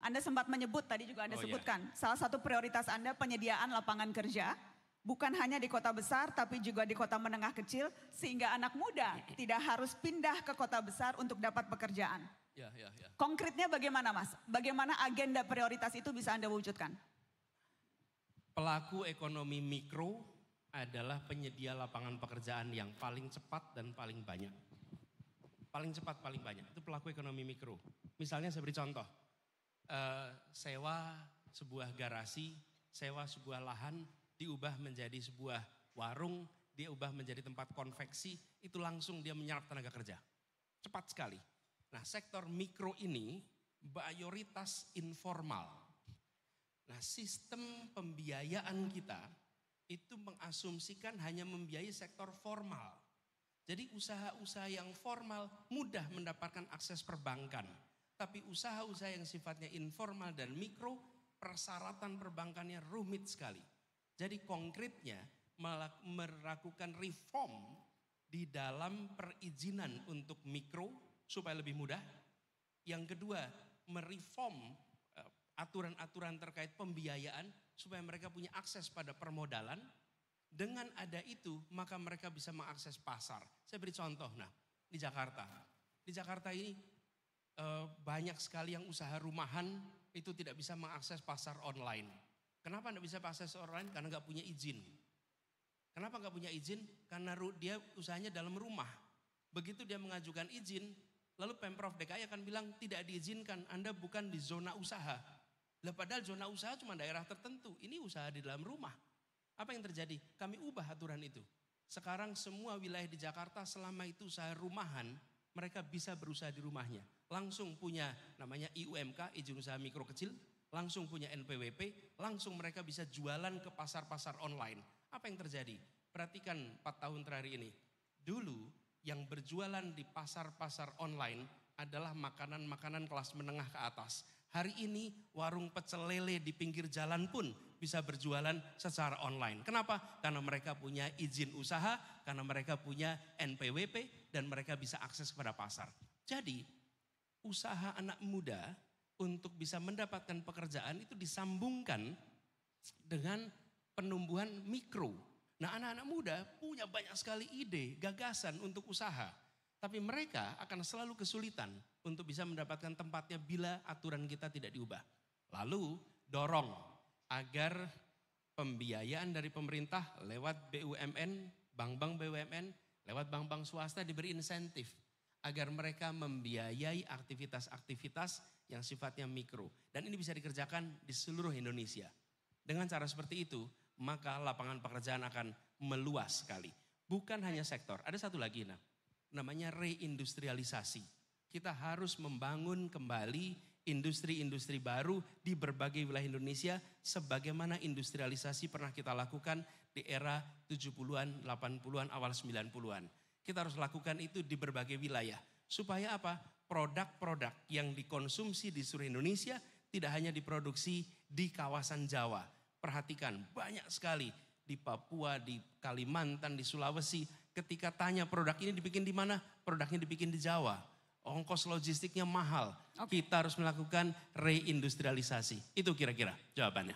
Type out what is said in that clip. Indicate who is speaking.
Speaker 1: Anda sempat menyebut, tadi juga Anda sebutkan,
Speaker 2: Iya.
Speaker 1: salah satu prioritas Anda penyediaan lapangan kerja, bukan hanya di kota besar, tapi juga di kota menengah kecil, sehingga anak muda tidak harus pindah ke kota besar untuk dapat pekerjaan.
Speaker 2: Ya.
Speaker 1: Konkretnya bagaimana Mas? Bagaimana agenda prioritas itu bisa Anda wujudkan?
Speaker 2: Pelaku ekonomi mikro adalah penyedia lapangan pekerjaan yang paling cepat dan paling banyak. Paling cepat, paling banyak. Itu pelaku ekonomi mikro. Misalnya saya beri contoh. Sewa sebuah garasi, sewa sebuah lahan, diubah menjadi sebuah warung, dia ubah menjadi tempat konveksi, itu langsung dia menyerap tenaga kerja. Cepat sekali. Nah, sektor mikro ini mayoritas informal. Nah, sistem pembiayaan kita itu mengasumsikan hanya membiayai sektor formal. Jadi usaha-usaha yang formal mudah mendapatkan akses perbankan. Tapi usaha-usaha yang sifatnya informal dan mikro, persyaratan perbankannya rumit sekali. Jadi konkretnya melakukan reform di dalam perizinan untuk mikro supaya lebih mudah. Yang kedua, mereform aturan-aturan terkait pembiayaan supaya mereka punya akses pada permodalan. Dengan ada itu, maka mereka bisa mengakses pasar. Saya beri contoh, di Jakarta. Di Jakarta ini banyak sekali yang usaha rumahan itu tidak bisa mengakses pasar online. Kenapa tidak bisa akses online? Karena nggak punya izin. Kenapa nggak punya izin? Karena dia usahanya dalam rumah. Begitu dia mengajukan izin, lalu Pemprov DKI akan bilang tidak diizinkan, Anda bukan di zona usaha. Lah padahal zona usaha cuma daerah tertentu, ini usaha di dalam rumah. Apa yang terjadi? Kami ubah aturan itu. Sekarang semua wilayah di Jakarta selama itu usaha rumahan, mereka bisa berusaha di rumahnya. Langsung punya namanya IUMK, izin usaha mikro kecil, langsung punya NPWP, langsung mereka bisa jualan ke pasar-pasar online. Apa yang terjadi? Perhatikan 4 tahun terakhir ini. Dulu yang berjualan di pasar-pasar online adalah makanan-makanan kelas menengah ke atas. Hari ini warung pecel lele di pinggir jalan pun bisa berjualan secara online. Kenapa? Karena mereka punya izin usaha, karena mereka punya NPWP, dan mereka bisa akses kepada pasar. Jadi usaha anak muda untuk bisa mendapatkan pekerjaan itu disambungkan dengan penumbuhan mikro. Nah, anak-anak muda punya banyak sekali ide, gagasan untuk usaha. Tapi mereka akan selalu kesulitan untuk bisa mendapatkan tempatnya bila aturan kita tidak diubah. Lalu dorong agar pembiayaan dari pemerintah lewat BUMN, bank-bank BUMN, lewat bank-bank swasta diberi insentif. Agar mereka membiayai aktivitas-aktivitas yang sifatnya mikro. Dan ini bisa dikerjakan di seluruh Indonesia. Dengan cara seperti itu, maka lapangan pekerjaan akan meluas sekali. Bukan hanya sektor, ada satu lagi namanya reindustrialisasi. Kita harus membangun kembali industri-industri baru di berbagai wilayah Indonesia sebagaimana industrialisasi pernah kita lakukan di era 70-an, 80-an, awal 90-an. Kita harus lakukan itu di berbagai wilayah. Supaya apa? Produk-produk yang dikonsumsi di seluruh Indonesia tidak hanya diproduksi di kawasan Jawa. Perhatikan banyak sekali di Papua, di Kalimantan, di Sulawesi. Ketika tanya produk ini dibikin di mana? Produknya dibikin di Jawa. Ongkos logistiknya mahal. Kita harus melakukan reindustrialisasi. Itu kira-kira jawabannya.